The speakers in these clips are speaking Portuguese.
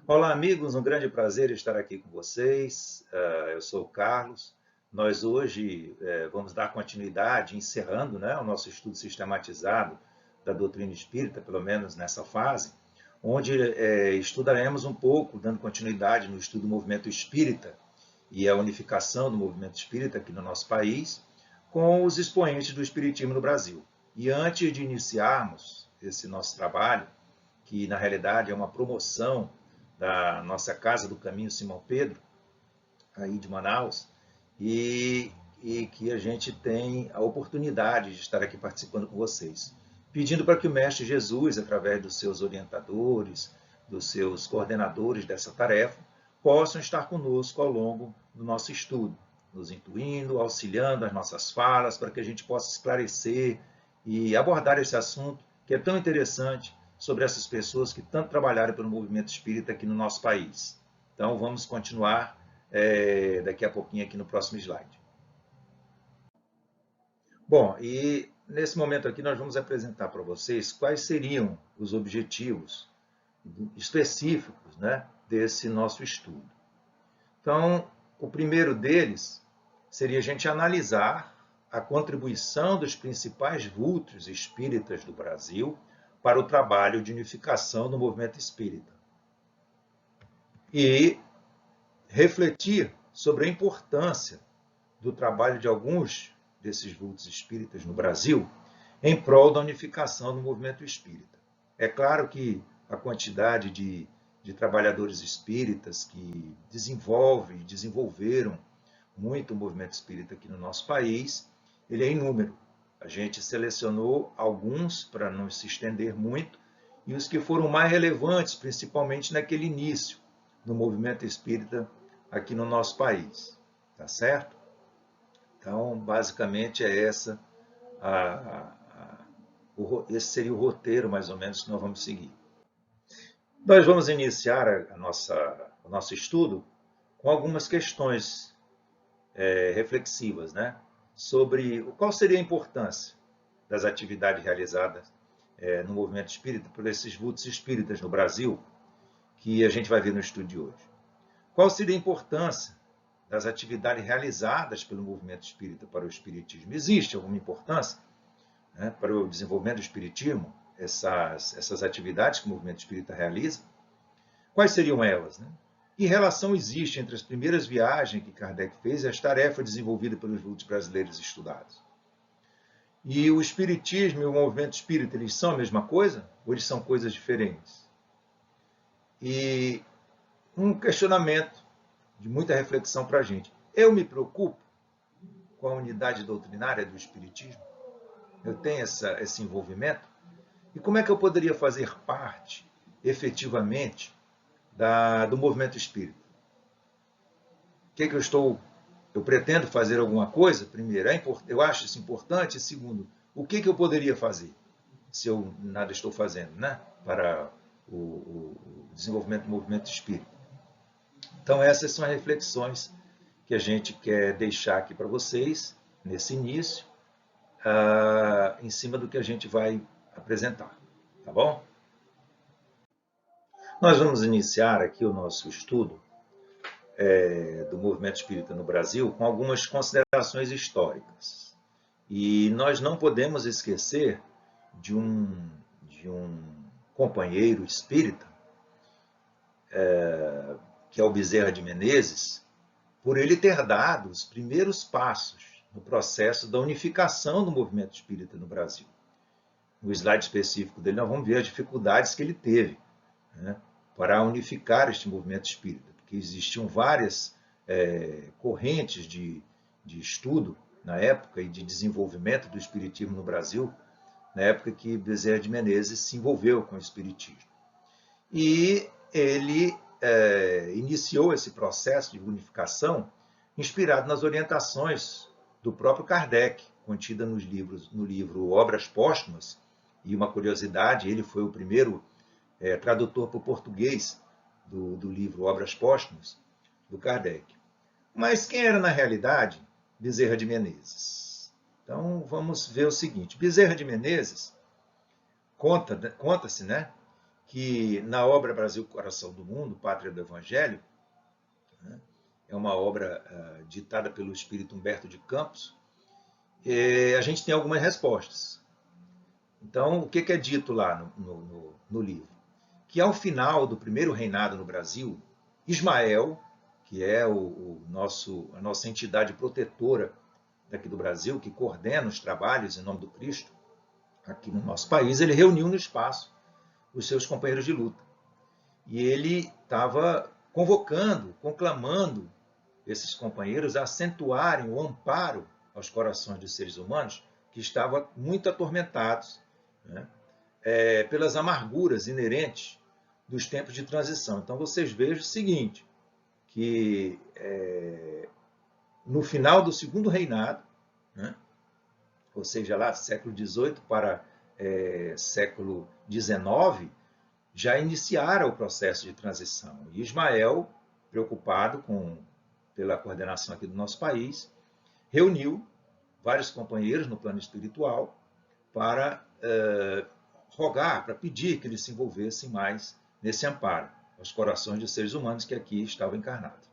Olá, amigos, um grande prazer estar aqui com vocês. Eu sou o Carlos. Nós hoje vamos dar continuidade, encerrando, né, o nosso estudo sistematizado da doutrina espírita, pelo menos nessa fase, onde estudaremos um pouco, dando continuidade no estudo do movimento espírita e a unificação do movimento espírita aqui no nosso país, com os expoentes do espiritismo no Brasil. E antes de iniciarmos esse nosso trabalho, que na realidade é uma promoção da nossa Casa do Caminho Simão Pedro, aí de Manaus, e que a gente tem a oportunidade de estar aqui participando com vocês, pedindo para que o Mestre Jesus, através dos seus orientadores, dos seus coordenadores dessa tarefa, possam estar conosco ao longo do nosso estudo, nos intuindo, auxiliando as nossas falas, para que a gente possa esclarecer e abordar esse assunto que é tão interessante sobre essas pessoas que tanto trabalharam pelo movimento espírita aqui no nosso país. Então, vamos continuar daqui a pouquinho aqui no próximo slide. Bom, e nesse momento aqui nós vamos apresentar para vocês quais seriam os objetivos específicos, né, desse nosso estudo. Então, o primeiro deles seria a gente analisar a contribuição dos principais vultos espíritas do Brasil para o trabalho de unificação do movimento espírita. E refletir sobre a importância do trabalho de alguns desses vultos espíritas no Brasil em prol da unificação do movimento espírita. É claro que a quantidade de trabalhadores espíritas que desenvolveram muito o movimento espírita aqui no nosso país, ele é inúmero. A gente selecionou alguns para não se estender muito, e os que foram mais relevantes, principalmente naquele início do movimento espírita aqui no nosso país. Tá certo? Então, basicamente, esse seria o roteiro, mais ou menos, que nós vamos seguir. Nós vamos iniciar o nosso estudo com algumas questões reflexivas, né? Sobre qual seria a importância das atividades realizadas no movimento espírita por esses vultos espíritas no Brasil, que a gente vai ver no estudo de hoje. Qual seria a importância das atividades realizadas pelo movimento espírita para o espiritismo? Existe alguma importância, né, para o desenvolvimento do espiritismo, essas atividades que o movimento espírita realiza? Quais seriam elas, né? Que relação existe entre as primeiras viagens que Kardec fez e as tarefas desenvolvidas pelos vultos brasileiros estudados? E o espiritismo e o movimento espírita, eles são a mesma coisa? Ou eles são coisas diferentes? E um questionamento de muita reflexão para a gente. Eu me preocupo com a unidade doutrinária do espiritismo? Eu tenho esse envolvimento? E como é que eu poderia fazer parte, efetivamente, do movimento espírita? O que eu pretendo fazer alguma coisa? Primeiro, eu acho isso importante. Segundo, o que eu poderia fazer se eu nada estou fazendo, né, para o desenvolvimento do movimento espírita? Então, essas são as reflexões que a gente quer deixar aqui para vocês, nesse início, em cima do que a gente vai apresentar. Tá bom? Nós vamos iniciar aqui o nosso estudo do movimento espírita no Brasil com algumas considerações históricas. E nós não podemos esquecer de um companheiro espírita, que é o Bezerra de Menezes, por ele ter dado os primeiros passos no processo da unificação do movimento espírita no Brasil. No slide específico dele, nós vamos ver as dificuldades que ele teve, né, para unificar este movimento espírita, porque existiam várias correntes de estudo na época e de desenvolvimento do espiritismo no Brasil, na época que Bezerra de Menezes se envolveu com o espiritismo. E ele iniciou esse processo de unificação inspirado nas orientações do próprio Kardec, contida no livro Obras Póstumas. E uma curiosidade, ele foi o primeiro tradutor para o português do livro Obras Póstumas, do Kardec. Mas quem era, na realidade, Bezerra de Menezes? Então, vamos ver o seguinte. Bezerra de Menezes, conta-se, né, que na obra Brasil, Coração do Mundo, Pátria do Evangelho, né, é uma obra ditada pelo espírito Humberto de Campos, a gente tem algumas respostas. Então, o que é dito lá no livro? Que ao final do primeiro reinado no Brasil, Ismael, que é a nossa entidade protetora daqui do Brasil, que coordena os trabalhos em nome do Cristo, aqui no nosso país, ele reuniu no espaço os seus companheiros de luta. E ele estava convocando, conclamando esses companheiros a acentuarem o amparo aos corações dos seres humanos que estavam muito atormentados, né, pelas amarguras inerentes dos tempos de transição. Então, vocês vejam o seguinte, que no final do segundo reinado, né, ou seja, lá século XVIII para século XIX, já iniciaram o processo de transição. E Ismael, preocupado pela coordenação aqui do nosso país, reuniu vários companheiros no plano espiritual para rogar, para pedir que eles se envolvessem mais nesse amparo aos corações dos seres humanos que aqui estavam encarnados.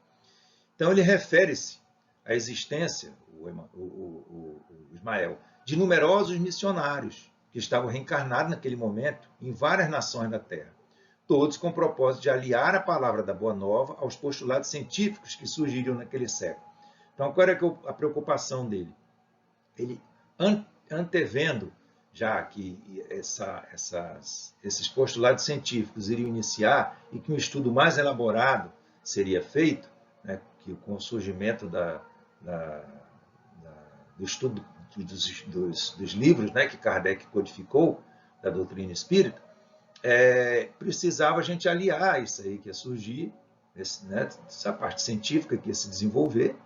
Então ele refere-se à existência, o Ismael, de numerosos missionários que estavam reencarnados naquele momento em várias nações da Terra, todos com o propósito de aliar a palavra da Boa Nova aos postulados científicos que surgiriam naquele século. Então, qual era a preocupação dele? Ele, antevendo já que esses postulados científicos iriam iniciar e que um estudo mais elaborado seria feito, né, que com o surgimento do estudo dos livros, né, que Kardec codificou, da doutrina espírita, precisava a gente aliar isso aí que ia surgir, essa parte científica que ia se desenvolver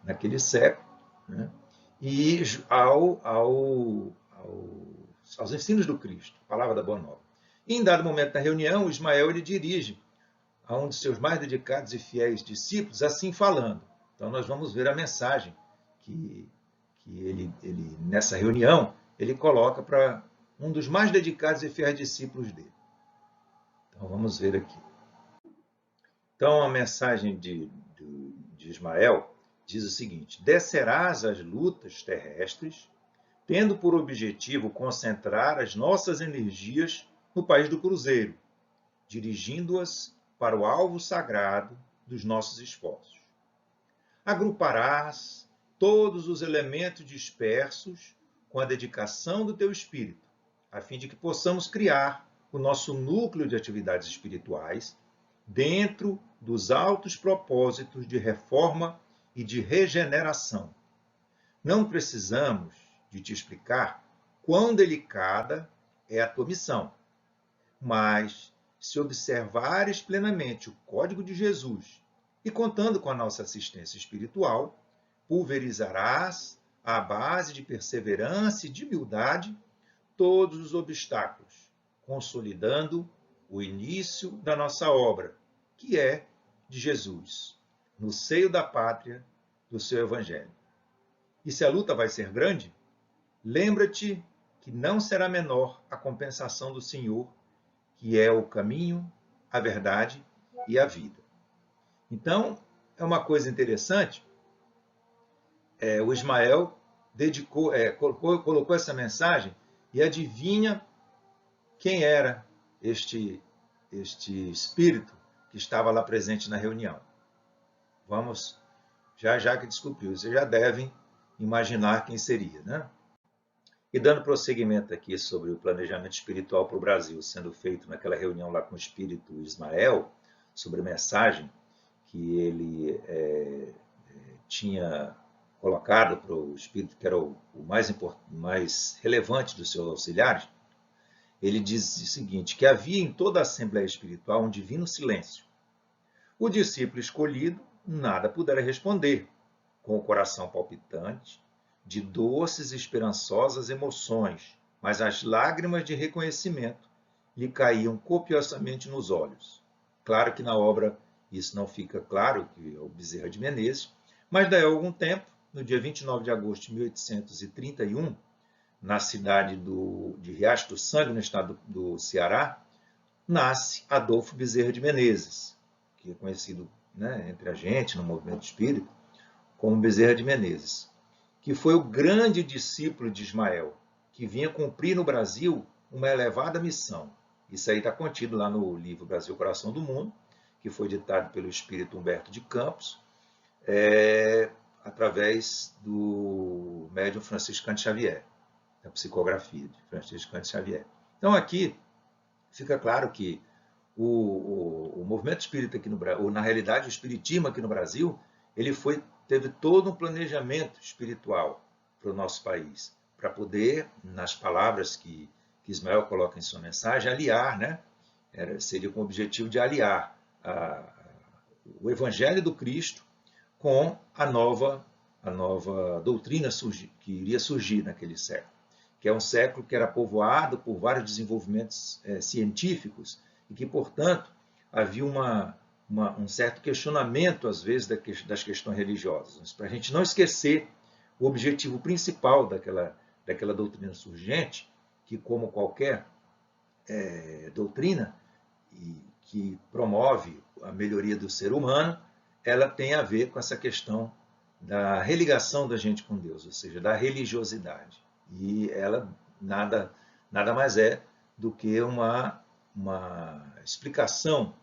naquele século, né, e aos ensinos do Cristo, a palavra da Boa Nova. E, em dado momento da reunião, Ismael ele dirige a um de seus mais dedicados e fiéis discípulos, assim falando. Então, nós vamos ver a mensagem que ele nessa reunião, ele coloca para um dos mais dedicados e fiéis discípulos dele. Então, vamos ver aqui. Então, a mensagem de Ismael diz o seguinte: descerás às lutas terrestres, tendo por objetivo concentrar as nossas energias no país do cruzeiro, dirigindo-as para o alvo sagrado dos nossos esforços. Agruparás todos os elementos dispersos com a dedicação do teu espírito, a fim de que possamos criar o nosso núcleo de atividades espirituais dentro dos altos propósitos de reforma e de regeneração. Não precisamos de te explicar quão delicada é a tua missão, mas se observares plenamente o código de Jesus e contando com a nossa assistência espiritual, pulverizarás à base de perseverança e de humildade todos os obstáculos, consolidando o início da nossa obra, que é de Jesus, no seio da pátria do seu Evangelho. E se a luta vai ser grande, lembra-te que não será menor a compensação do Senhor, que é o caminho, a verdade e a vida. Então, é uma coisa interessante, o Ismael colocou essa mensagem e adivinha quem era este espírito que estava lá presente na reunião. Vamos, já que descobriu, vocês já devem imaginar quem seria, né? E dando prosseguimento aqui sobre o planejamento espiritual para o Brasil, sendo feito naquela reunião lá com o espírito Ismael, sobre a mensagem que ele tinha colocado para o espírito, que era o mais relevante dos seus auxiliares, ele diz o seguinte, que havia em toda a Assembleia Espiritual um divino silêncio. O discípulo escolhido nada pudera responder, com o coração palpitante, de doces e esperançosas emoções, mas as lágrimas de reconhecimento lhe caíam copiosamente nos olhos. Claro que na obra isso não fica claro, que é o Bezerra de Menezes, mas daí a algum tempo, no dia 29 de agosto de 1831, na cidade de Riacho do Sangue, no estado do Ceará, nasce Adolfo Bezerra de Menezes, que é conhecido, né, entre a gente, no movimento espírita, como Bezerra de Menezes, que foi o grande discípulo de Ismael, que vinha cumprir no Brasil uma elevada missão. Isso aí está contido lá no livro Brasil, Coração do Mundo, que foi ditado pelo espírito Humberto de Campos, através do médium Francisco Cândido Xavier, da psicografia de Francisco Cândido Xavier. Então aqui fica claro que o movimento espírita aqui no Brasil, ou na realidade o espiritismo aqui no Brasil, ele teve todo um planejamento espiritual para o nosso país, para poder, nas palavras que Ismael coloca em sua mensagem, aliar, né? Seria com o objetivo de aliar o Evangelho do Cristo com a nova doutrina que iria surgir naquele século, que é um século que era povoado por vários desenvolvimentos científicos e que, portanto, havia um certo questionamento, às vezes, das questões religiosas. Para a gente não esquecer o objetivo principal daquela doutrina surgente, que, como qualquer doutrina que promove a melhoria do ser humano, ela tem a ver com essa questão da religação da gente com Deus, ou seja, da religiosidade. E ela nada mais é do que uma explicação,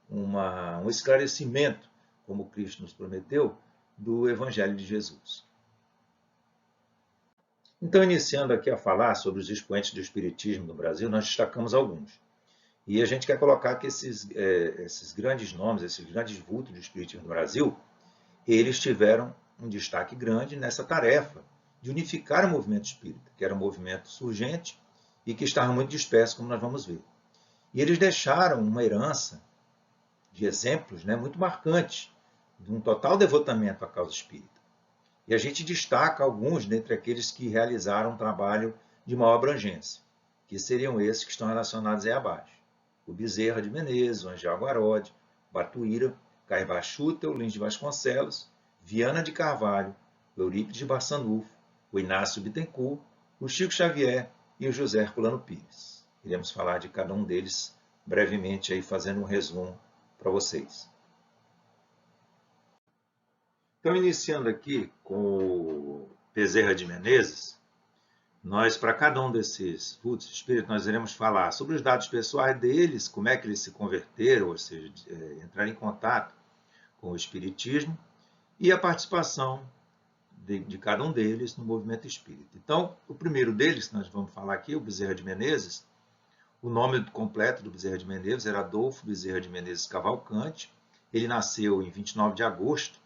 um esclarecimento, como Cristo nos prometeu, do Evangelho de Jesus. Então, iniciando aqui a falar sobre os expoentes do Espiritismo no Brasil, nós destacamos alguns. E a gente quer colocar que esses grandes nomes, esses grandes vultos do Espiritismo no Brasil, eles tiveram um destaque grande nessa tarefa de unificar o movimento espírita, que era um movimento surgente e que estava muito disperso, como nós vamos ver. E eles deixaram uma herança de exemplos, né, muito marcantes, de um total devotamento à causa espírita. E a gente destaca alguns dentre aqueles que realizaram um trabalho de maior abrangência, que seriam esses que estão relacionados aí abaixo. O Bezerra de Menezes, o Angel Guarodi, Batuíra, Caibá Schutel, Lins de Vasconcelos, Viana de Carvalho, o Eurípides de Barçanufo, o Inácio Bittencourt, o Chico Xavier e o José Herculano Pires. Iremos falar de cada um deles brevemente, aí, fazendo um resumo para vocês. Então, iniciando aqui com o Bezerra de Menezes, nós, para cada um desses vultos espíritos, nós iremos falar sobre os dados pessoais deles, como é que eles se converteram, ou seja, entrar em contato com o espiritismo, e a participação de cada um deles no movimento espírita. Então, o primeiro deles, que nós vamos falar aqui, o Bezerra de Menezes, o nome completo do Bezerra de Menezes era Adolfo Bezerra de Menezes Cavalcante. Ele nasceu em 29 de agosto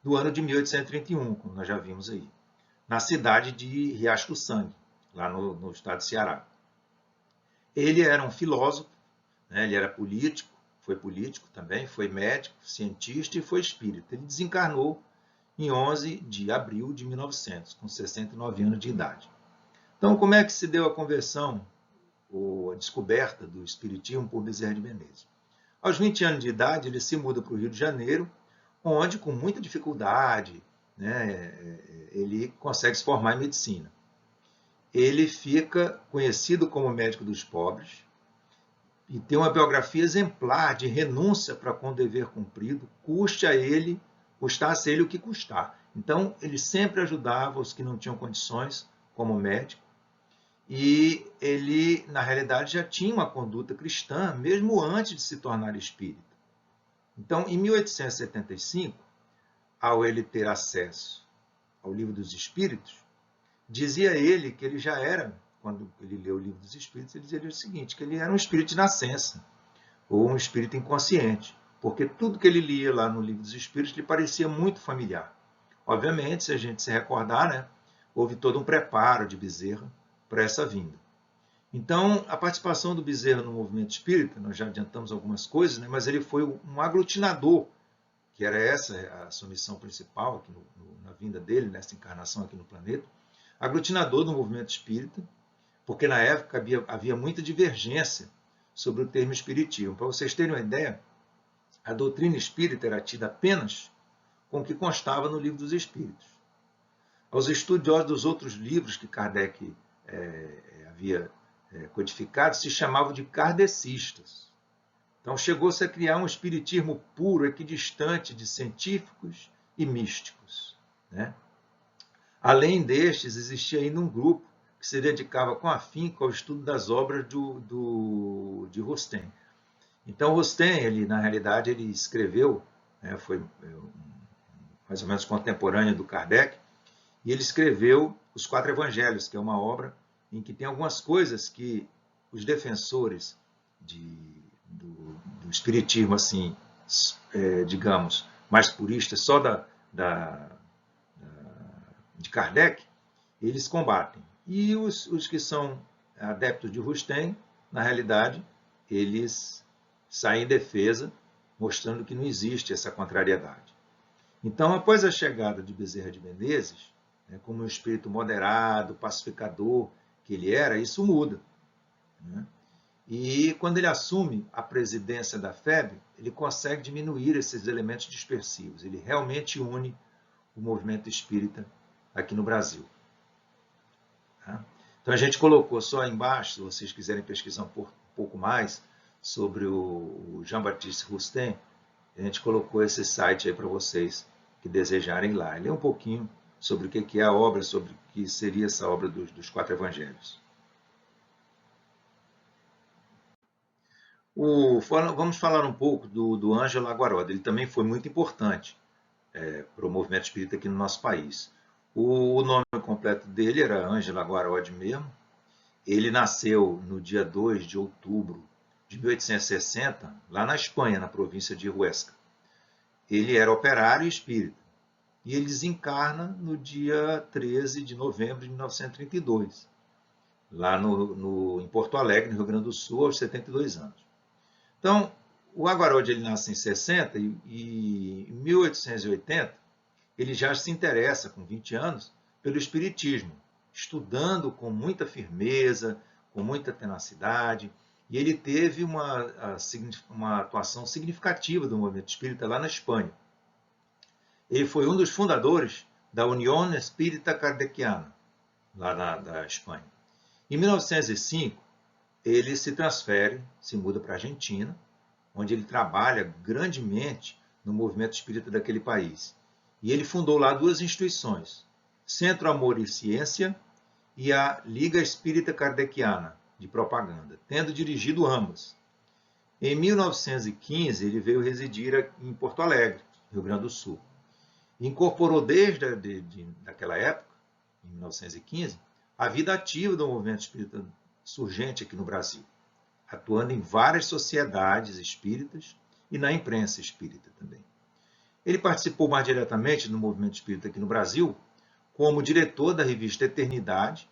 do ano de 1831, como nós já vimos aí, na cidade de Riacho do Sangue, lá no estado de Ceará. Ele era um filósofo, né? Ele era político, foi político também, foi médico, cientista e foi espírita. Ele desencarnou em 11 de abril de 1900, com 69 anos de idade. Então, como é que se deu a conversão, ou a descoberta do espiritismo por Bezerra de Menezes? Aos 20 anos de idade, ele se muda para o Rio de Janeiro, onde, com muita dificuldade, né, ele consegue se formar em medicina. Ele fica conhecido como médico dos pobres e tem uma biografia exemplar de renúncia para com o dever cumprido, custasse a ele o que custar. Então, ele sempre ajudava os que não tinham condições, como médico, e ele, na realidade, já tinha uma conduta cristã, mesmo antes de se tornar espírita. Então, em 1875, ao ele ter acesso ao Livro dos Espíritos, dizia ele que ele já era, quando ele leu o Livro dos Espíritos, ele dizia o seguinte, que ele era um espírito de nascença, ou um espírito inconsciente, porque tudo que ele lia lá no Livro dos Espíritos lhe parecia muito familiar. Obviamente, se a gente se recordar, né, houve todo um preparo de Bezerra para essa vinda. Então, a participação do Bezerra no movimento espírita, nós já adiantamos algumas coisas, né, mas ele foi um aglutinador, que era essa a sua missão principal aqui na vinda dele, nessa encarnação aqui no planeta, aglutinador do movimento espírita, porque na época havia muita divergência sobre o termo espiritismo. Para vocês terem uma ideia, a doutrina espírita era tida apenas com o que constava no Livro dos Espíritos. Aos estudiosos dos outros livros que Kardec havia codificados se chamavam de kardecistas. Então chegou-se a criar um espiritismo puro, equidistante de científicos e místicos, né? Além destes, existia ainda um grupo que se dedicava com afinco ao estudo das obras de Rustem. Então, Rustem, na realidade, ele escreveu, né, foi mais ou menos contemporâneo do Kardec, e ele escreveu os Quatro Evangelhos, que é uma obra em que tem algumas coisas que os defensores do espiritismo, assim, digamos, mais puristas, só de Kardec, eles combatem. E os que são adeptos de Rustem, na realidade, eles saem em defesa, mostrando que não existe essa contrariedade. Então, após a chegada de Bezerra de Menezes, né, como um espírito moderado, pacificador que ele era, isso muda, né? E quando ele assume a presidência da FEB, ele consegue diminuir esses elementos dispersivos. Ele realmente une o movimento espírita aqui no Brasil. Tá? Então a gente colocou só embaixo, se vocês quiserem pesquisar um pouco mais sobre o Jean-Baptiste Rustem, a gente colocou esse site aí para vocês que desejarem lá. Ler um pouquinho sobre o que é a obra, sobre o que seria essa obra dos Quatro Evangelhos. Vamos falar um pouco do Ângelo Aguarodi. Ele também foi muito importante para o movimento espírita aqui no nosso país. O nome completo dele era Ângelo Aguarodi mesmo. Ele nasceu no dia 2 de outubro de 1860, lá na Espanha, na província de Huesca. Ele era operário e espírita. E ele desencarna no dia 13 de novembro de 1932, lá em Porto Alegre, no Rio Grande do Sul, aos 72 anos. Então, o Aguarodi ele nasce em 60 e em 1880 ele já se interessa, com 20 anos, pelo espiritismo, estudando com muita firmeza, com muita tenacidade, e ele teve uma atuação significativa do movimento espírita lá na Espanha. Ele foi um dos fundadores da União Espírita Kardeciana, lá da Espanha. Em 1905, ele se transfere, se muda para a Argentina, onde ele trabalha grandemente no movimento espírita daquele país. E ele fundou lá duas instituições, Centro Amor e Ciência e a Liga Espírita Kardeciana, de propaganda, tendo dirigido ambas. Em 1915, ele veio residir em Porto Alegre, Rio Grande do Sul. Incorporou desde aquela época, em 1915, a vida ativa do movimento espírita surgente aqui no Brasil, atuando em várias sociedades espíritas e na imprensa espírita também. Ele participou mais diretamente no movimento espírita aqui no Brasil como diretor da revista Eternidade,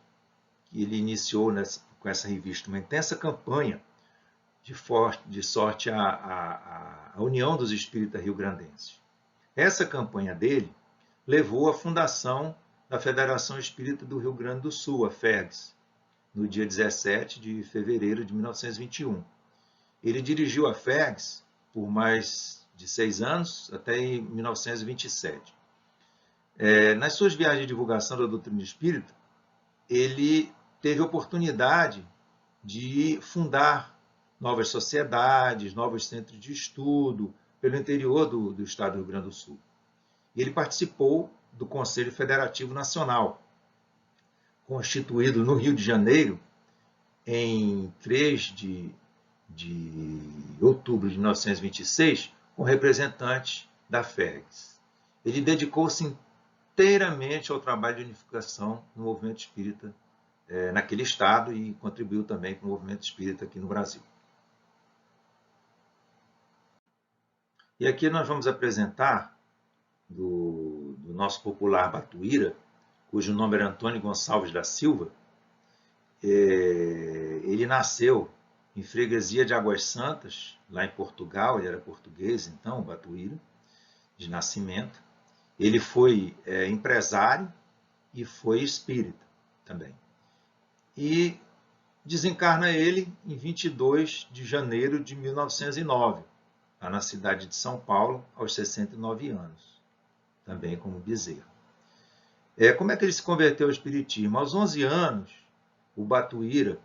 que ele iniciou com essa revista uma intensa campanha de sorte à União dos Espíritas Rio-Grandenses. Essa campanha dele levou à fundação da Federação Espírita do Rio Grande do Sul, a FERGS, no dia 17 de fevereiro de 1921. Ele dirigiu a FERGS por mais de 6 anos, até em 1927. Nas suas viagens de divulgação da doutrina espírita, ele teve a oportunidade de fundar novas sociedades, novos centros de estudo pelo interior do estado do Rio Grande do Sul. E ele participou do Conselho Federativo Nacional, constituído no Rio de Janeiro em 3 de outubro de 1926, com representantes da FERGS. Ele dedicou-se inteiramente ao trabalho de unificação no movimento espírita naquele estado e contribuiu também para o movimento espírita aqui no Brasil. E aqui nós vamos apresentar do nosso popular Batuíra, cujo nome era Antônio Gonçalves da Silva. Ele nasceu em Freguesia de Águas Santas, lá em Portugal. Ele era português, então, Batuíra, de nascimento. Ele foi empresário e foi espírita também. E desencarna ele em 22 de janeiro de 1909, lá na cidade de São Paulo, aos 69 anos, também como Bezerra. Como é que ele se converteu ao espiritismo? Aos 11 anos, o Batuíra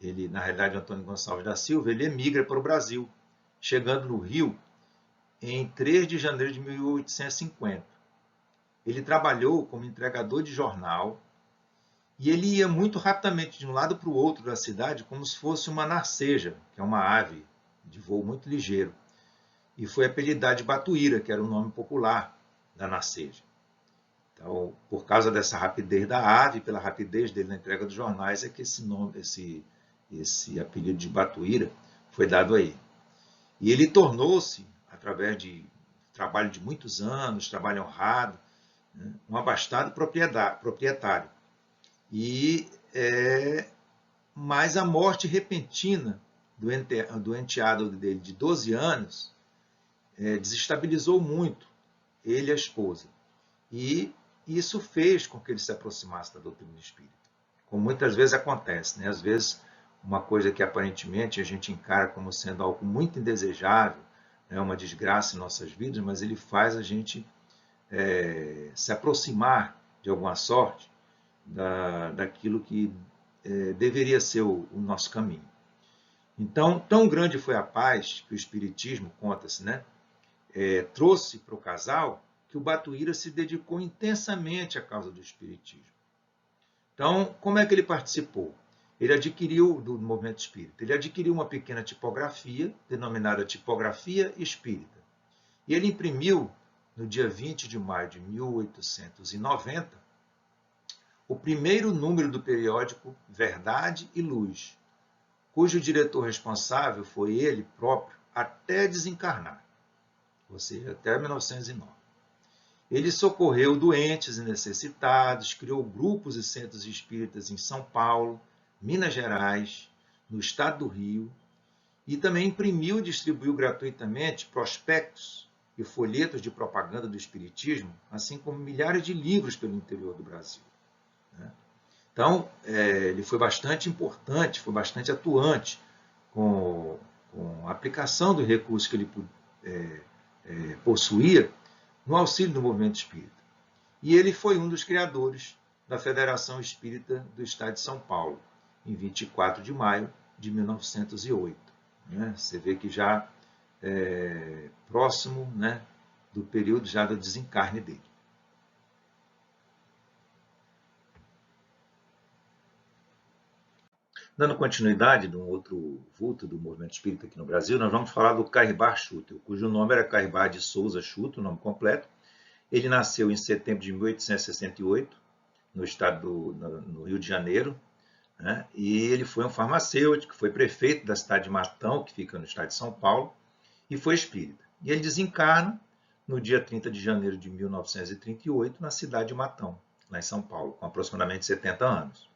ele, na realidade, Antônio Gonçalves da Silva, ele emigra para o Brasil, chegando no Rio em 3 de janeiro de 1850. Ele trabalhou como entregador de jornal e ele ia muito rapidamente de um lado para o outro da cidade, como se fosse uma narceja, que é uma ave de voo muito ligeiro. E foi apelidado de Batuíra, que era o nome popular da narceja. Então, por causa dessa rapidez da ave, pela rapidez dele na entrega dos jornais, é que esse apelido de Batuíra foi dado a ele. E ele tornou-se, através de trabalho de muitos anos, trabalho honrado, né, um abastado proprietário. Mas a morte repentina do enteado dele de 12 anos desestabilizou muito ele e a esposa. E isso fez com que ele se aproximasse da doutrina espírita. Como muitas vezes acontece, né? Às vezes uma coisa que aparentemente a gente encara como sendo algo muito indesejável, né? Uma desgraça em nossas vidas, mas ele faz a gente se aproximar de alguma sorte daquilo que deveria ser o nosso caminho. Então, tão grande foi a paz que o Espiritismo, conta-se, né? Trouxe para o casal, que o Batuíra se dedicou intensamente à causa do Espiritismo. Então, como é que ele participou? Ele adquiriu, do movimento espírita, ele adquiriu uma pequena tipografia, denominada Tipografia Espírita. E ele imprimiu, no dia 20 de maio de 1890, o primeiro número do periódico Verdade e Luz, cujo diretor responsável foi ele próprio até desencarnar, ou seja, até 1909. Ele socorreu doentes e necessitados, criou grupos e centros espíritas em São Paulo, Minas Gerais, no estado do Rio, e também imprimiu e distribuiu gratuitamente prospectos e folhetos de propaganda do espiritismo, assim como milhares de livros pelo interior do Brasil. Então, ele foi bastante importante, foi bastante atuante com a aplicação do recurso que ele possuía no auxílio do movimento espírita. E ele foi um dos criadores da Federação Espírita do Estado de São Paulo, em 24 de maio de 1908. Né? Você vê que já próximo, né, do período já do desencarne dele. Dando continuidade de um outro vulto do movimento espírita aqui no Brasil, nós vamos falar do Carribar Schutel, cujo nome era Carribar de Souza Schutel, o nome completo. Ele nasceu em setembro de 1868, no estado no Rio de Janeiro, né? E ele foi um farmacêutico, foi prefeito da cidade de Matão, que fica no estado de São Paulo, e foi espírita. E ele desencarna no dia 30 de janeiro de 1938, na cidade de Matão, lá em São Paulo, com aproximadamente 70 anos.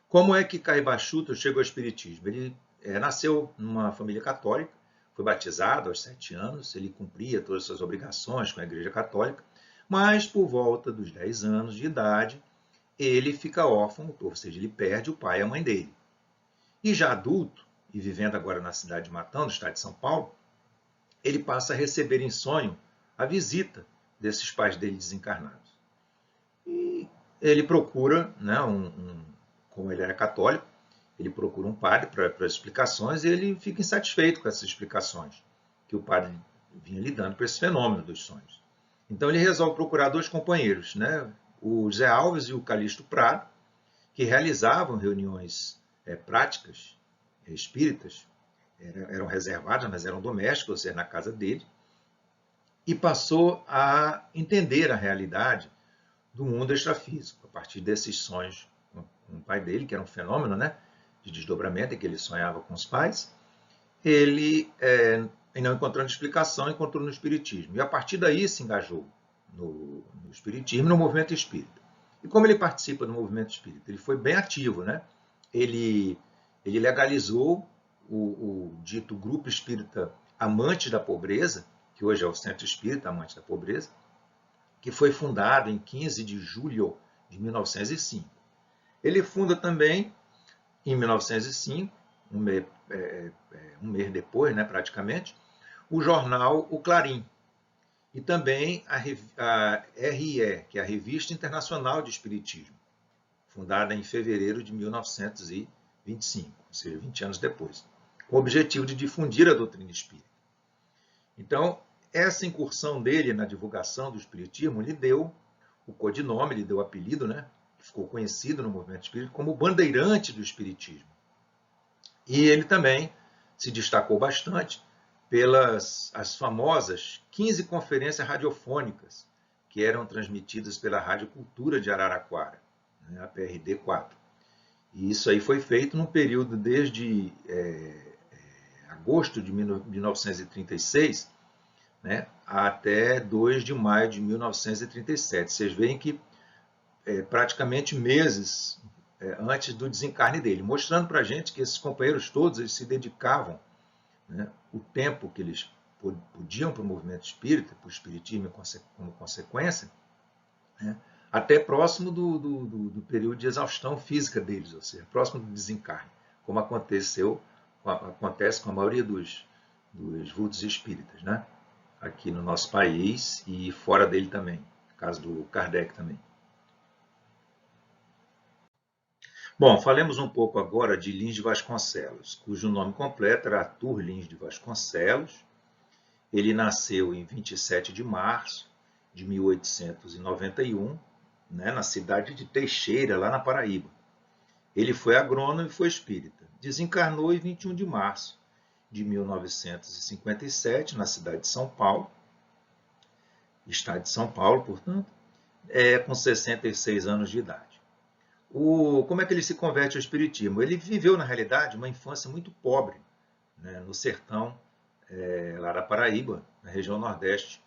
Como é que Carribar Schutel chegou ao espiritismo? Ele nasceu numa família católica, foi batizado aos 7 anos, ele cumpria todas as suas obrigações com a Igreja Católica, mas por volta dos 10 anos de idade, ele fica órfão, ou seja, ele perde o pai e a mãe dele. E já adulto, e vivendo agora na cidade de Matão, no estado de São Paulo, ele passa a receber em sonho a visita desses pais dele desencarnados. E ele procura, né, como ele era católico, ele procura um padre para explicações e ele fica insatisfeito com essas explicações que o padre vinha lhe dando para esse fenômeno dos sonhos. Então ele resolve procurar dois companheiros, né, o Zé Alves e o Calixto Prado, que realizavam reuniões práticas espíritas, eram reservadas, mas eram domésticas, ou seja, na casa dele, e passou a entender a realidade do mundo extrafísico, a partir desses sonhos com o pai dele, que era um fenômeno, né, de desdobramento, em que ele sonhava com os pais. Ele, não encontrando explicação, encontrou no Espiritismo. E a partir daí se engajou no Espiritismo, no movimento espírita. E como ele participa do movimento espírita? Ele foi bem ativo, né? Ele legalizou o dito Grupo Espírita Amantes da Pobreza, que hoje é o Centro Espírita Amantes da Pobreza, que foi fundado em 15 de julho de 1905. Ele funda também, em 1905, um mês depois, né, praticamente, o jornal O Clarim, e também a RIE, que é a Revista Internacional de Espiritismo, fundada em fevereiro de 1910. 25, ou seja, 20 anos depois, com o objetivo de difundir a doutrina espírita. Então, essa incursão dele na divulgação do espiritismo lhe deu o codinome, lhe deu o apelido, né, que ficou conhecido no movimento espírita como bandeirante do espiritismo. E ele também se destacou bastante pelas as famosas 15 conferências radiofônicas que eram transmitidas pela Rádio Cultura de Araraquara, né, a PRD-4. E isso aí foi feito num período desde agosto de 1936, né, até 2 de maio de 1937. Vocês veem que praticamente meses antes do desencarne dele, mostrando para a gente que esses companheiros todos eles se dedicavam, né, o tempo que eles podiam para o movimento espírita, para o espiritismo como consequência, né, até próximo do período de exaustão física deles, ou seja, próximo do desencarne, como acontece com a maioria dos vultos espíritas, né, aqui no nosso país e fora dele também, no caso do Kardec também. Bom, falemos um pouco agora de Lins de Vasconcelos, cujo nome completo era Arthur Lins de Vasconcelos. Ele nasceu em 27 de março de 1891, né, na cidade de Teixeira, lá na Paraíba. Ele foi agrônomo e foi espírita. Desencarnou em 21 de março de 1957, na cidade de São Paulo, estado de São Paulo, portanto, com 66 anos de idade. Como é que ele se converte ao espiritismo? Ele viveu, na realidade, uma infância muito pobre, né, no sertão, lá da Paraíba, na região nordeste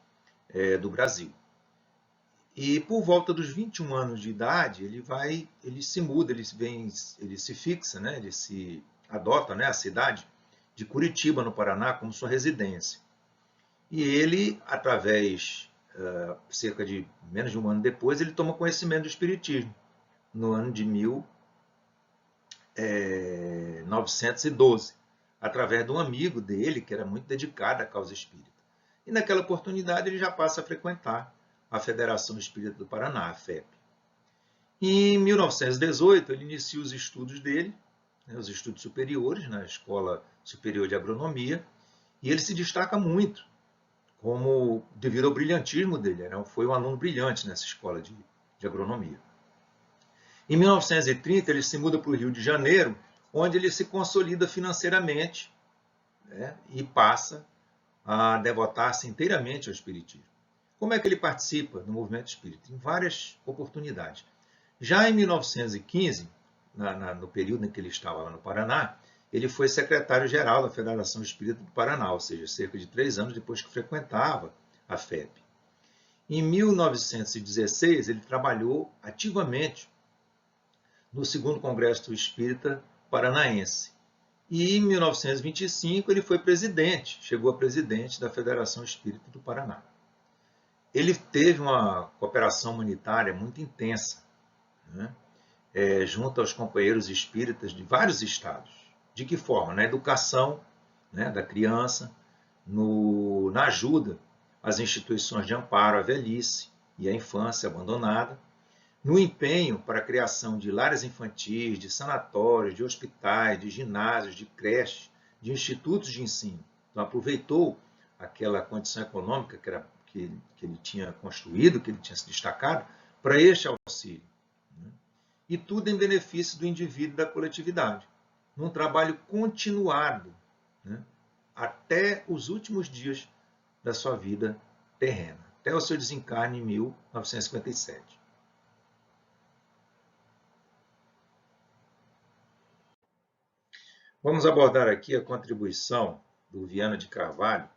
do Brasil. E por volta dos 21 anos de idade, ele se muda, ele se fixa, né, ele se adota, né, a cidade de Curitiba, no Paraná, como sua residência. E ele, através, cerca de menos de um ano depois, ele toma conhecimento do espiritismo, no ano de 1912, através de um amigo dele, que era muito dedicado à causa espírita. E naquela oportunidade ele já passa a frequentar a Federação Espírita do Paraná, a FEP. E em 1918 ele inicia os estudos dele, né, os estudos superiores, na Escola Superior de Agronomia, e ele se destaca muito, devido ao brilhantismo dele. Foi um aluno brilhante nessa escola de agronomia. Em 1930, ele se muda para o Rio de Janeiro, onde ele se consolida financeiramente, né, e passa a devotar-se inteiramente ao espiritismo. Como é que ele participa do movimento espírita? Em várias oportunidades. Já em 1915, no período em que ele estava lá no Paraná, ele foi secretário-geral da Federação Espírita do Paraná, ou seja, cerca de 3 anos depois que frequentava a FEP. Em 1916, ele trabalhou ativamente no segundo Congresso Espírita Paranaense. E em 1925 ele foi presidente, chegou a presidente da Federação Espírita do Paraná. Ele teve uma cooperação humanitária muito intensa, né, junto aos companheiros espíritas de vários estados. De que forma? Na educação, né, da criança, na ajuda às instituições de amparo à velhice e à infância abandonada, no empenho para a criação de lares infantis, de sanatórios, de hospitais, de ginásios, de creches, de institutos de ensino. Então, aproveitou aquela condição econômica que ele tinha construído, que ele tinha se destacado, para este auxílio. E tudo em benefício do indivíduo e da coletividade, num trabalho continuado, né, até os últimos dias da sua vida terrena, até o seu desencarne em 1957. Vamos abordar aqui a contribuição do Viana de Carvalho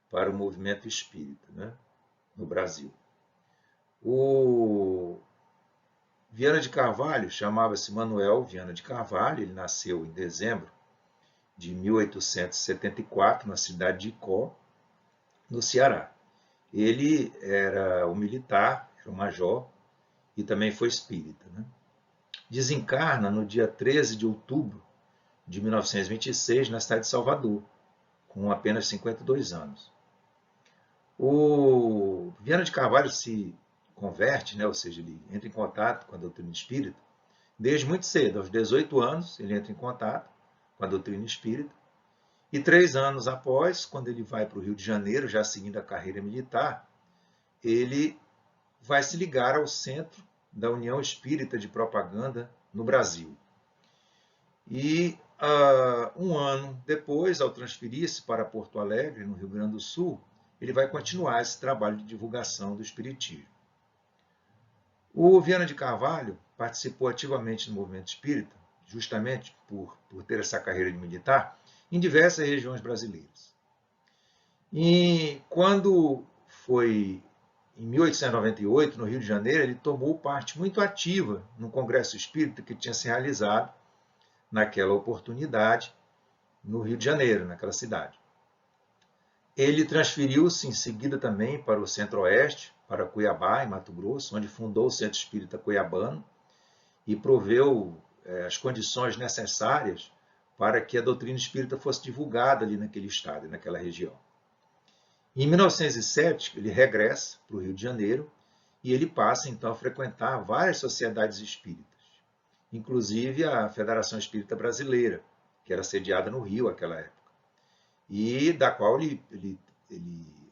para o movimento espírita, né, no Brasil. O Viana de Carvalho chamava-se Manuel Viana de Carvalho, ele nasceu em dezembro de 1874, na cidade de Icó, no Ceará. Ele era um militar, era um major, e também foi espírita, né? Desencarna no dia 13 de outubro de 1926, na cidade de Salvador, com apenas 52 anos. O Viana de Carvalho se converte, né, ou seja, ele entra em contato com a doutrina espírita, desde muito cedo, aos 18 anos, ele entra em contato com a doutrina espírita, e 3 anos após, quando ele vai para o Rio de Janeiro, já seguindo a carreira militar, ele vai se ligar ao Centro da União Espírita de Propaganda no Brasil. E um ano depois, ao transferir-se para Porto Alegre, no Rio Grande do Sul, ele vai continuar esse trabalho de divulgação do Espiritismo. O Viana de Carvalho participou ativamente no movimento espírita, justamente por ter essa carreira de militar, em diversas regiões brasileiras. E quando foi em 1898, no Rio de Janeiro, ele tomou parte muito ativa no Congresso Espírita que tinha se realizado naquela oportunidade no Rio de Janeiro, naquela cidade. Ele transferiu-se em seguida também para o Centro-Oeste, para Cuiabá, em Mato Grosso, onde fundou o Centro Espírita Cuiabano e proveu as condições necessárias para que a doutrina espírita fosse divulgada ali naquele estado, naquela região. Em 1907, ele regressa para o Rio de Janeiro e ele passa então a frequentar várias sociedades espíritas, inclusive a Federação Espírita Brasileira, que era sediada no Rio naquela época, e da qual ele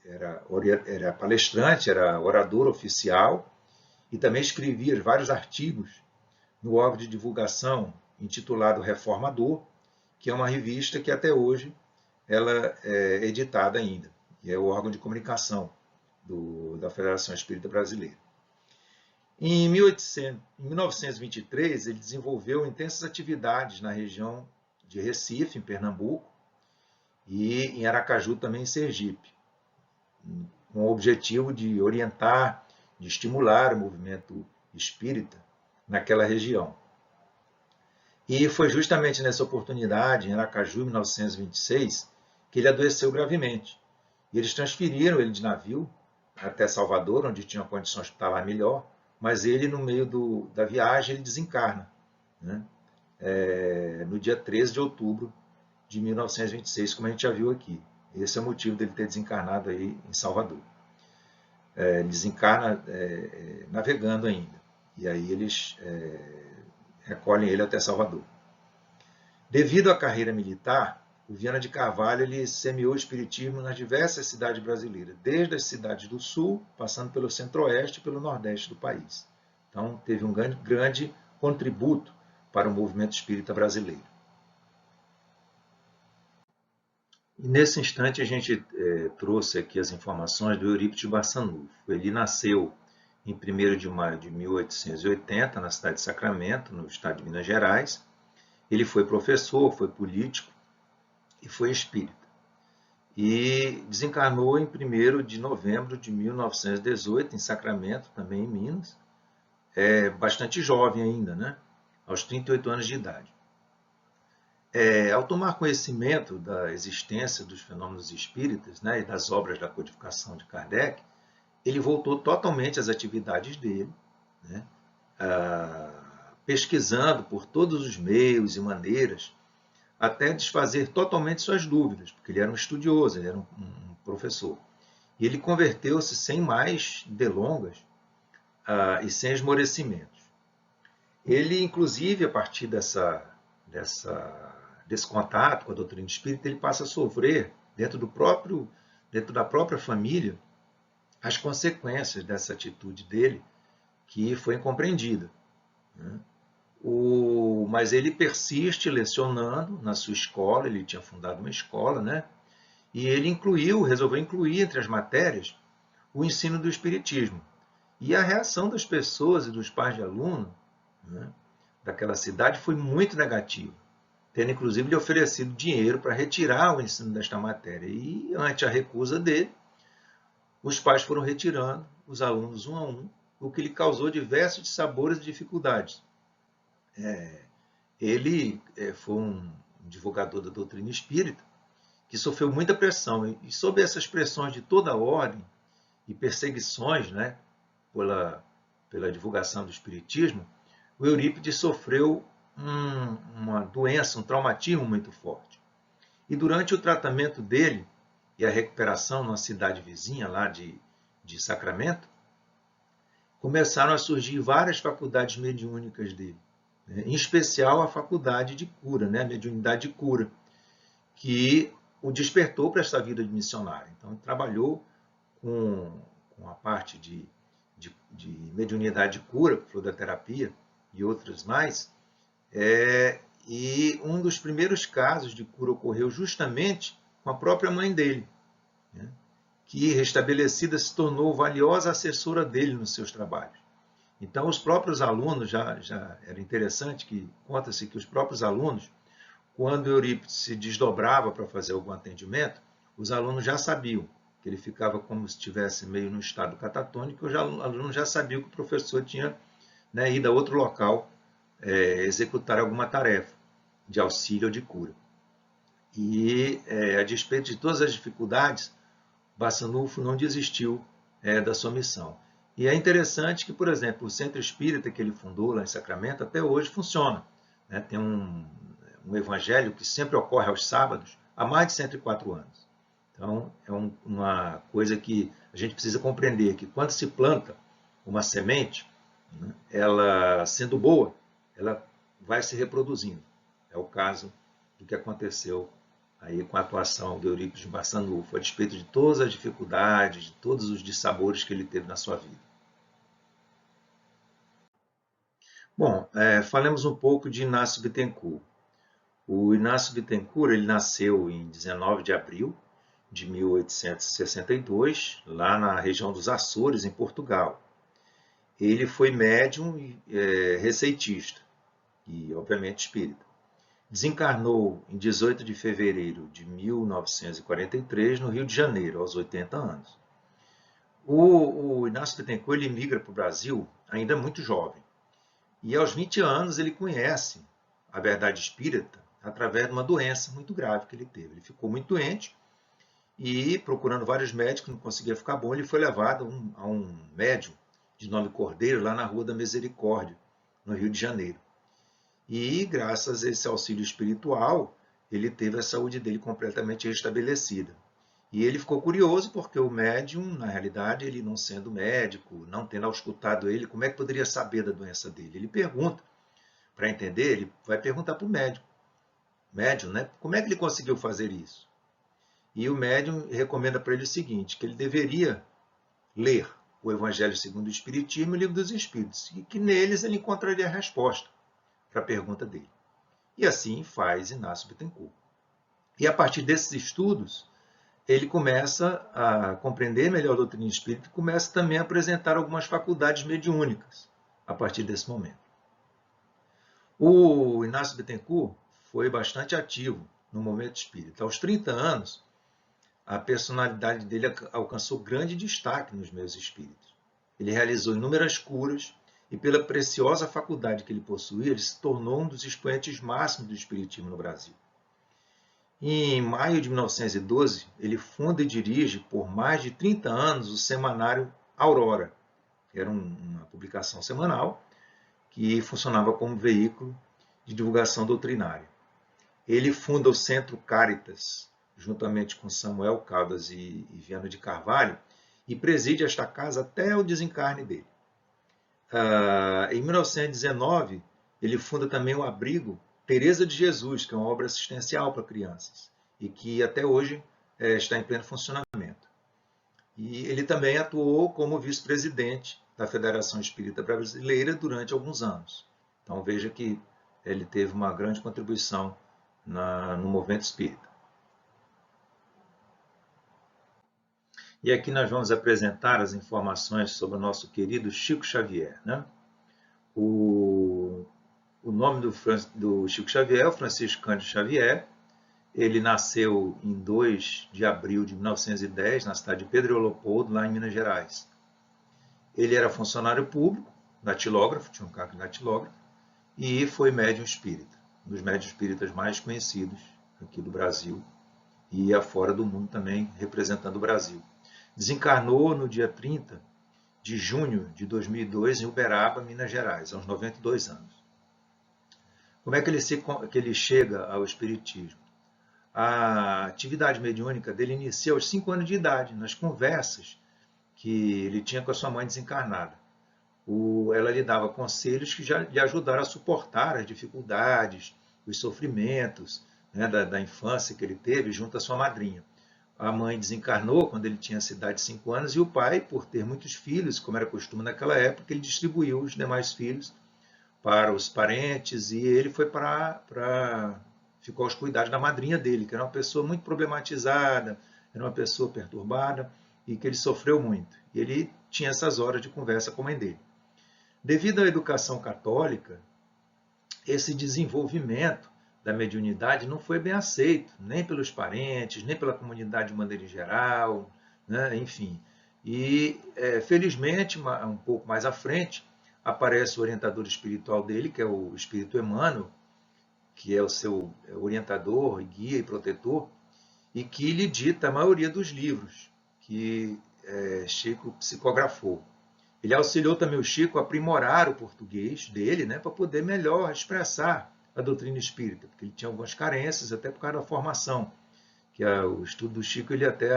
era palestrante, era orador oficial e também escrevia vários artigos no órgão de divulgação intitulado Reformador, que é uma revista que até hoje ela é editada ainda, e é o órgão de comunicação da Federação Espírita Brasileira. Em 1923, ele desenvolveu intensas atividades na região de Recife, em Pernambuco, e em Aracaju, também em Sergipe, com o objetivo de orientar, de estimular o movimento espírita naquela região. E foi justamente nessa oportunidade, em Aracaju, em 1926, que ele adoeceu gravemente. E eles transferiram ele de navio até Salvador, onde tinha condições hospitalar melhor, mas ele, no meio da viagem, ele desencarna, né? No dia 13 de outubro de 1926, como a gente já viu aqui. Esse é o motivo dele ter desencarnado aí em Salvador. Ele desencarna navegando ainda. E aí eles recolhem ele até Salvador. Devido à carreira militar, o Viana de Carvalho ele semeou o espiritismo nas diversas cidades brasileiras, desde as cidades do sul, passando pelo centro-oeste e pelo nordeste do país. Então, teve um grande contributo para o movimento espírita brasileiro. E nesse instante, a gente trouxe aqui as informações do Eurípides Barçanufo. Ele nasceu em 1º de maio de 1880, na cidade de Sacramento, no estado de Minas Gerais. Ele foi professor, foi político e foi espírita. E desencarnou em 1º de novembro de 1918, em Sacramento, também em Minas. Bastante jovem ainda, né? Aos 38 anos de idade. Ao tomar conhecimento da existência dos fenômenos espíritas, né, e das obras da codificação de Kardec, ele voltou totalmente às atividades dele, né, pesquisando por todos os meios e maneiras, até desfazer totalmente suas dúvidas, porque ele era um estudioso, ele era um professor. E ele converteu-se sem mais delongas e sem esmorecimentos. Ele, inclusive, a partir desse contato com a doutrina espírita, ele passa a sofrer, dentro da própria família, as consequências dessa atitude dele, que foi incompreendida, né? Mas ele persiste lecionando na sua escola, ele tinha fundado uma escola, né? E ele resolveu incluir entre as matérias o ensino do espiritismo. E a reação das pessoas e dos pais de aluno, né, daquela cidade foi muito negativa, tendo inclusive lhe oferecido dinheiro para retirar o ensino desta matéria. E ante a recusa dele, os pais foram retirando os alunos um a um, o que lhe causou diversos dissabores e dificuldades. Ele foi um divulgador da doutrina espírita que sofreu muita pressão, e sob essas pressões de toda a ordem e perseguições, né, pela divulgação do espiritismo, o Eurípides sofreu uma doença, um traumatismo muito forte. E durante o tratamento dele e a recuperação numa cidade vizinha lá de Sacramento, começaram a surgir várias faculdades mediúnicas dele, em especial a faculdade de cura, né, a mediunidade de cura, que o despertou para essa vida de missionário. Então, ele trabalhou com a parte de mediunidade de cura, fluidoterapia e outras mais, e um dos primeiros casos de cura ocorreu justamente com a própria mãe dele, né, que, restabelecida, se tornou valiosa assessora dele nos seus trabalhos. Então, os próprios alunos, já era interessante que conta-se que os próprios alunos, quando Eurípides se desdobrava para fazer algum atendimento, os alunos já sabiam que ele ficava como se estivesse meio no estado catatônico, os alunos já sabiam que o professor tinha, né, ido a outro local executar alguma tarefa de auxílio ou de cura. E, a despeito de todas as dificuldades, Barçanufo não desistiu da sua missão. E é interessante que, por exemplo, o centro espírita que ele fundou lá em Sacramento até hoje funciona, né? Tem um evangelho que sempre ocorre aos sábados há mais de 104 anos. Então, é uma coisa que a gente precisa compreender, que quando se planta uma semente, né, ela sendo boa, ela vai se reproduzindo. É o caso do que aconteceu aí com a atuação de Eurípides de Barçanufo, a despeito de todas as dificuldades, de todos os dissabores que ele teve na sua vida. Bom, falemos um pouco de Inácio Bittencourt. O Inácio Bittencourt ele nasceu em 19 de abril de 1862, lá na região dos Açores, em Portugal. Ele foi médium e receitista, e obviamente espírita. Desencarnou em 18 de fevereiro de 1943, no Rio de Janeiro, aos 80 anos. O Inácio Bittencourt ele migra para o Brasil ainda muito jovem. E aos 20 anos ele conhece a verdade espírita através de uma doença muito grave que ele teve. Ele ficou muito doente e, procurando vários médicos, não conseguia ficar bom, ele foi levado a um médium de nome Cordeiro, lá na Rua da Misericórdia, no Rio de Janeiro. E, graças a esse auxílio espiritual, ele teve a saúde dele completamente restabelecida. E ele ficou curioso porque o médium, na realidade, ele não sendo médico, não tendo auscultado ele, como é que poderia saber da doença dele? Ele pergunta, para entender, ele vai perguntar para o médium, né? Como é que ele conseguiu fazer isso? E o médium recomenda para ele o seguinte, que ele deveria ler o Evangelho segundo o Espiritismo e o Livro dos Espíritos, e que neles ele encontraria a resposta para a pergunta dele. E assim faz Inácio Bittencourt. E a partir desses estudos, ele começa a compreender melhor a doutrina espírita e começa também a apresentar algumas faculdades mediúnicas a partir desse momento. O Inácio Bittencourt foi bastante ativo no momento espírita. Aos 30 anos, a personalidade dele alcançou grande destaque nos meios espíritas. Ele realizou inúmeras curas e, pela preciosa faculdade que ele possuía, ele se tornou um dos expoentes máximos do espiritismo no Brasil. Em maio de 1912, ele funda e dirige por mais de 30 anos o semanário Aurora, que era uma publicação semanal que funcionava como veículo de divulgação doutrinária. Ele funda o Centro Caritas, juntamente com Samuel Caldas e Viana de Carvalho, e preside esta casa até o desencarne dele. Em 1919, ele funda também o Abrigo Teresa de Jesus, que é uma obra assistencial para crianças, e que até hoje está em pleno funcionamento. E ele também atuou como vice-presidente da Federação Espírita Brasileira durante alguns anos. Então veja que ele teve uma grande contribuição no movimento espírita. E aqui nós vamos apresentar as informações sobre o nosso querido Chico Xavier, né? O nome do Chico Xavier é o Francisco Cândido Xavier. Ele nasceu em 2 de abril de 1910, na cidade de Pedro Leopoldo, lá em Minas Gerais. Ele era funcionário público, datilógrafo, tinha um cargo de datilógrafo, e foi médium espírita, um dos médiuns espíritas mais conhecidos aqui do Brasil e afora do mundo também, representando o Brasil. Desencarnou no dia 30 de junho de 2002 em Uberaba, Minas Gerais, aos 92 anos. Como é que ele chega ao espiritismo? A atividade mediúnica dele inicia aos 5 anos de idade, nas conversas que ele tinha com a sua mãe desencarnada. ela lhe dava conselhos que já lhe ajudaram a suportar as dificuldades, os sofrimentos, né, da infância que ele teve junto à sua madrinha. A mãe desencarnou quando ele tinha a idade de 5 anos e o pai, por ter muitos filhos, como era costume naquela época, ele distribuiu os demais filhos para os parentes e ele foi ficou aos cuidados da madrinha dele, que era uma pessoa muito problematizada, era uma pessoa perturbada e que ele sofreu muito. E ele tinha essas horas de conversa com a mãe dele. Devido à educação católica, esse desenvolvimento da mediunidade não foi bem aceito, nem pelos parentes, nem pela comunidade de maneira geral, né? Enfim. E, felizmente, um pouco mais à frente, aparece o orientador espiritual dele, que é o Espírito Emmanuel, que é o seu orientador, guia e protetor, e que lhe dita a maioria dos livros que Chico psicografou. Ele auxiliou também o Chico a aprimorar o português dele, né, para poder melhor expressar a doutrina espírita, porque ele tinha algumas carências, até por causa da formação, que o estudo do Chico ele até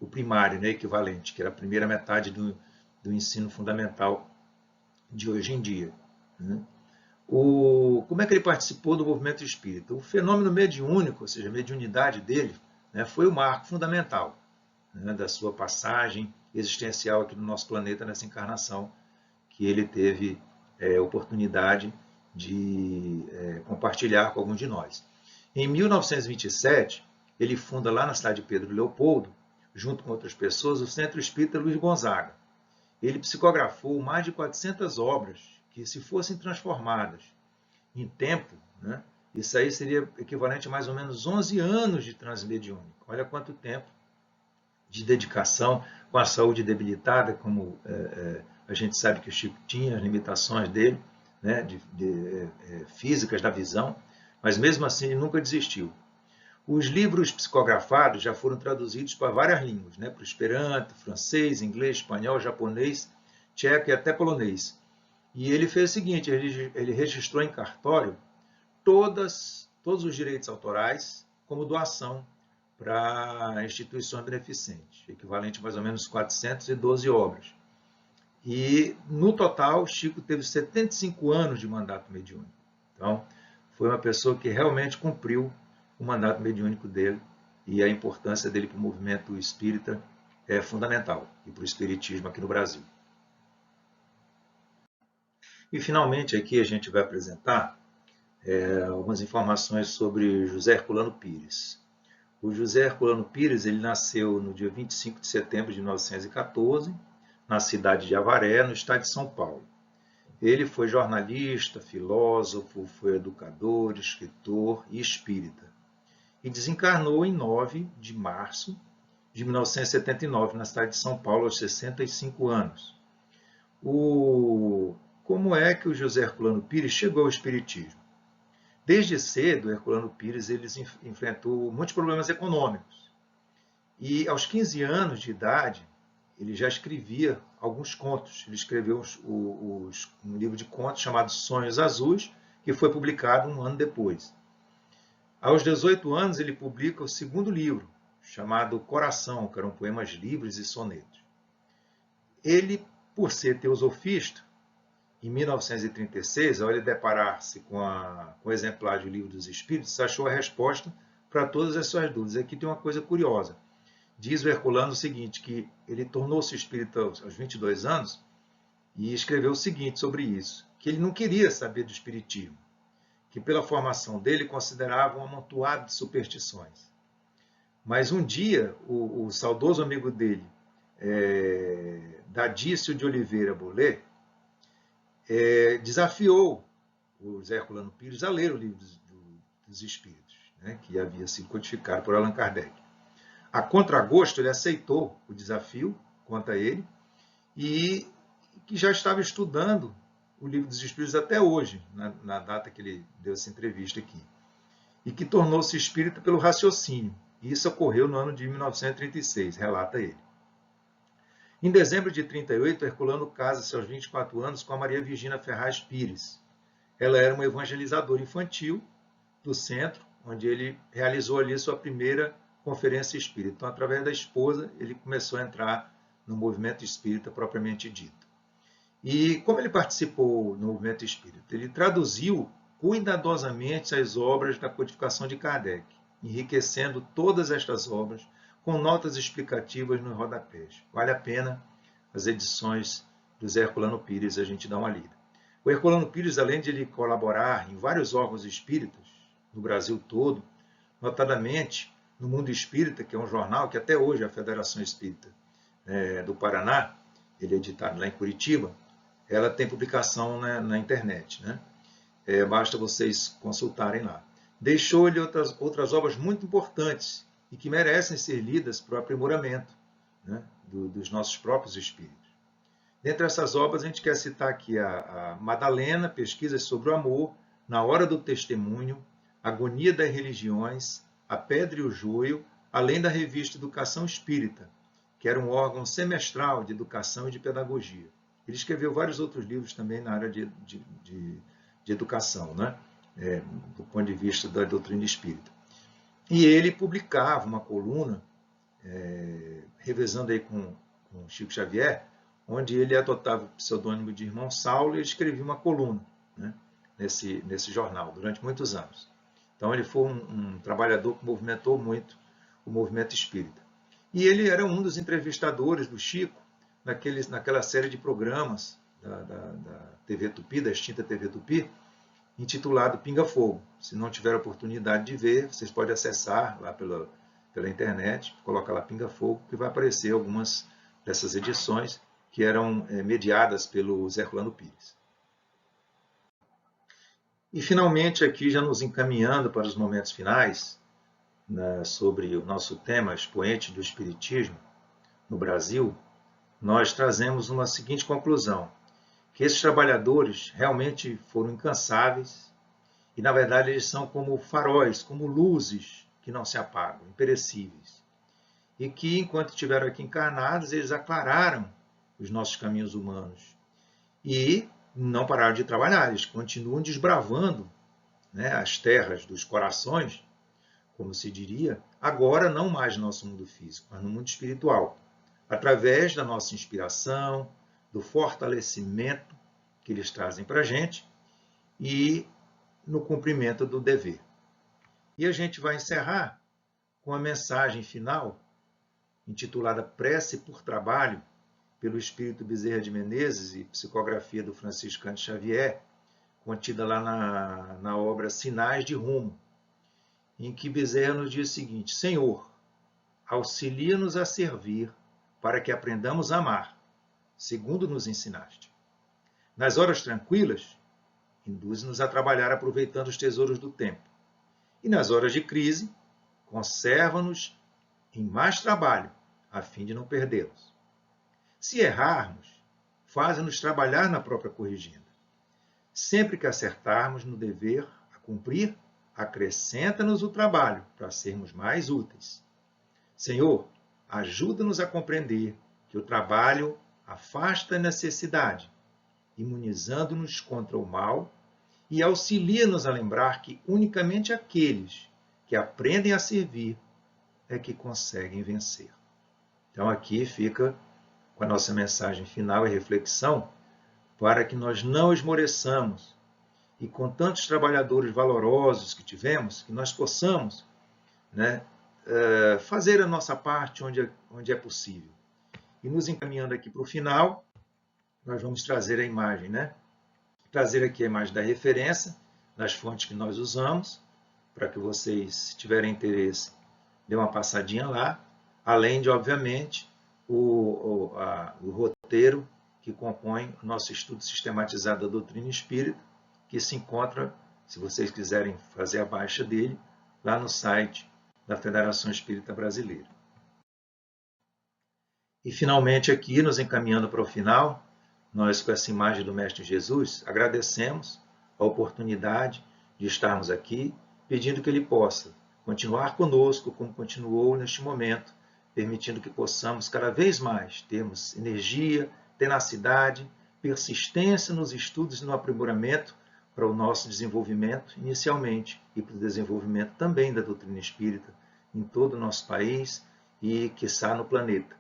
o primário, né, equivalente, que era a primeira metade do ensino fundamental de hoje em dia. Né? Como é que ele participou do movimento espírita? O fenômeno mediúnico, ou seja, a mediunidade dele, né, foi o marco fundamental, né, da sua passagem existencial aqui no nosso planeta, nessa encarnação, que ele teve oportunidade de compartilhar com alguns de nós. Em 1927, ele funda lá na cidade de Pedro Leopoldo, junto com outras pessoas, o Centro Espírita Luiz Gonzaga. Ele psicografou mais de 400 obras que, se fossem transformadas em tempo, né, isso aí seria equivalente a mais ou menos 11 anos de transmediúnico. Olha quanto tempo de dedicação, com a saúde debilitada, como a gente sabe que o Chico tinha, as limitações dele, né, físicas da visão, mas mesmo assim ele nunca desistiu. Os livros psicografados já foram traduzidos para várias línguas, né, para o Esperanto, francês, inglês, espanhol, japonês, tcheco e até polonês. E ele fez o seguinte, ele registrou em cartório todos os direitos autorais como doação para instituições beneficentes, equivalente a mais ou menos 412 obras. E, no total, Chico teve 75 anos de mandato mediúnico. Então, foi uma pessoa que realmente cumpriu o mandato mediúnico dele, e a importância dele para o movimento espírita é fundamental, e para o espiritismo aqui no Brasil. E, finalmente, aqui a gente vai apresentar algumas informações sobre José Herculano Pires. O José Herculano Pires ele nasceu no dia 25 de setembro de 1914, na cidade de Avaré, no estado de São Paulo. Ele foi jornalista, filósofo, foi educador, escritor e espírita. E desencarnou em 9 de março de 1979, na cidade de São Paulo, aos 65 anos. Como é que o José Herculano Pires chegou ao espiritismo? Desde cedo, Herculano Pires ele enfrentou muitos problemas econômicos. E aos 15 anos de idade, ele já escrevia alguns contos. Ele escreveu um livro de contos chamado Sonhos Azuis, que foi publicado um ano depois. Aos 18 anos, ele publica o segundo livro, chamado Coração, que eram poemas livres e sonetos. Ele, por ser teosofista, em 1936, ao ele deparar-se com o exemplar do Livro dos Espíritos, achou a resposta para todas as suas dúvidas. Aqui tem uma coisa curiosa. Diz o Herculano o seguinte, que ele tornou-se espírita aos 22 anos e escreveu o seguinte sobre isso, que ele não queria saber do espiritismo, que pela formação dele considerava um amontoado de superstições. Mas um dia, o saudoso amigo dele, Dadício de Oliveira Bolé, desafiou o José Herculano Pires a ler o Livro dos Espíritos, né, que havia sido codificado por Allan Kardec. A contragosto, ele aceitou o desafio contra ele e que já estava estudando o Livro dos Espíritos até hoje, na data que ele deu essa entrevista aqui, e que tornou-se espírita pelo raciocínio. E isso ocorreu no ano de 1936, relata ele. Em dezembro de 1938, Herculano casa-se aos 24 anos com a Maria Virgínia Ferraz Pires. Ela era uma evangelizadora infantil do centro, onde ele realizou ali sua primeira conferência espírita. Então, através da esposa, ele começou a entrar no movimento espírita propriamente dito. E como ele participou no movimento espírita? Ele traduziu cuidadosamente as obras da codificação de Kardec, enriquecendo todas estas obras com notas explicativas nos rodapés. Vale a pena as edições do Zé Herculano Pires, a gente dá uma lida. O Herculano Pires, além de ele colaborar em vários órgãos espíritas no Brasil todo, notadamente no Mundo Espírita, que é um jornal que até hoje a Federação Espírita do Paraná, ele é editado lá em Curitiba, ela tem publicação na internet, né? Basta vocês consultarem lá. Deixou-lhe outras obras muito importantes e que merecem ser lidas para o aprimoramento, né, dos nossos próprios espíritos. Dentre essas obras, a gente quer citar aqui a Madalena, Pesquisas sobre o Amor, Na Hora do Testemunho, Agonia das Religiões, A Pedra e o Joio, além da revista Educação Espírita, que era um órgão semestral de educação e de pedagogia. Ele escreveu vários outros livros também na área de educação, né? Do ponto de vista da doutrina espírita. E ele publicava uma coluna, revezando aí com Chico Xavier, onde ele adotava o pseudônimo de Irmão Saulo e escrevia uma coluna, né, nesse jornal, durante muitos anos. Então ele foi um trabalhador que movimentou muito o movimento espírita. E ele era um dos entrevistadores do Chico naquela série de programas da TV Tupi, da extinta TV Tupi, intitulado Pinga Fogo. Se não tiver oportunidade de ver, vocês podem acessar lá pela internet, coloca lá Pinga Fogo, que vai aparecer algumas dessas edições que eram mediadas pelo Zé Herculano Pires. E, finalmente, aqui já nos encaminhando para os momentos finais, né, sobre o nosso tema, expoente do Espiritismo no Brasil, nós trazemos uma seguinte conclusão, que esses trabalhadores realmente foram incansáveis e, na verdade, eles são como faróis, como luzes que não se apagam, imperecíveis. E que, enquanto estiveram aqui encarnados, eles aclararam os nossos caminhos humanos. E não pararam de trabalhar, eles continuam desbravando, né, as terras dos corações, como se diria, agora não mais no nosso mundo físico, mas no mundo espiritual, através da nossa inspiração, do fortalecimento que eles trazem para a gente e no cumprimento do dever. E a gente vai encerrar com a mensagem final, intitulada Prece por Trabalho, pelo Espírito Bezerra de Menezes e psicografia do Francisco Cândido Xavier, contida lá na obra Sinais de Rumo, em que Bezerra nos diz o seguinte: Senhor, auxilia-nos a servir para que aprendamos a amar, segundo nos ensinaste. Nas horas tranquilas, induz-nos a trabalhar aproveitando os tesouros do tempo. E nas horas de crise, conserva-nos em mais trabalho, a fim de não perdê-los. Se errarmos, faz-nos trabalhar na própria corrigenda. Sempre que acertarmos no dever a cumprir, acrescenta-nos o trabalho para sermos mais úteis. Senhor, ajuda-nos a compreender que o trabalho afasta a necessidade, imunizando-nos contra o mal, e auxilia-nos a lembrar que unicamente aqueles que aprendem a servir é que conseguem vencer. Então aqui fica com a nossa mensagem final e reflexão, para que nós não esmoreçamos e com tantos trabalhadores valorosos que tivemos, que nós possamos, né, fazer a nossa parte onde é possível. E nos encaminhando aqui para o final, nós vamos trazer a imagem, né? Trazer aqui a imagem da referência, das fontes que nós usamos, para que vocês, se tiverem interesse, dê uma passadinha lá, além de, obviamente, o roteiro que compõe o nosso estudo sistematizado da doutrina espírita, que se encontra, se vocês quiserem fazer a baixa dele, lá no site da Federação Espírita Brasileira. E, finalmente, aqui, nos encaminhando para o final, nós, com essa imagem do Mestre Jesus, agradecemos a oportunidade de estarmos aqui, pedindo que Ele possa continuar conosco, como continuou neste momento, permitindo que possamos cada vez mais termos energia, tenacidade, persistência nos estudos e no aprimoramento para o nosso desenvolvimento, inicialmente, e para o desenvolvimento também da doutrina espírita em todo o nosso país e, quiçá, no planeta,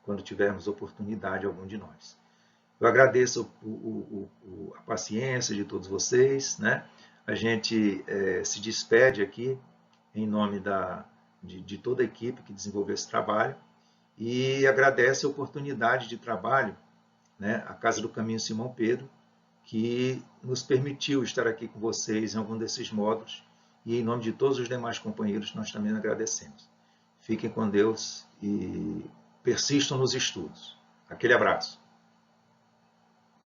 quando tivermos oportunidade, algum de nós. Eu agradeço a paciência de todos vocês, né? A gente se despede aqui em nome de toda a equipe que desenvolveu esse trabalho e agradece a oportunidade de trabalho, né? A Casa do Caminho Simão Pedro, que nos permitiu estar aqui com vocês em algum desses módulos e em nome de todos os demais companheiros nós também agradecemos. Fiquem com Deus e persistam nos estudos. Aquele abraço.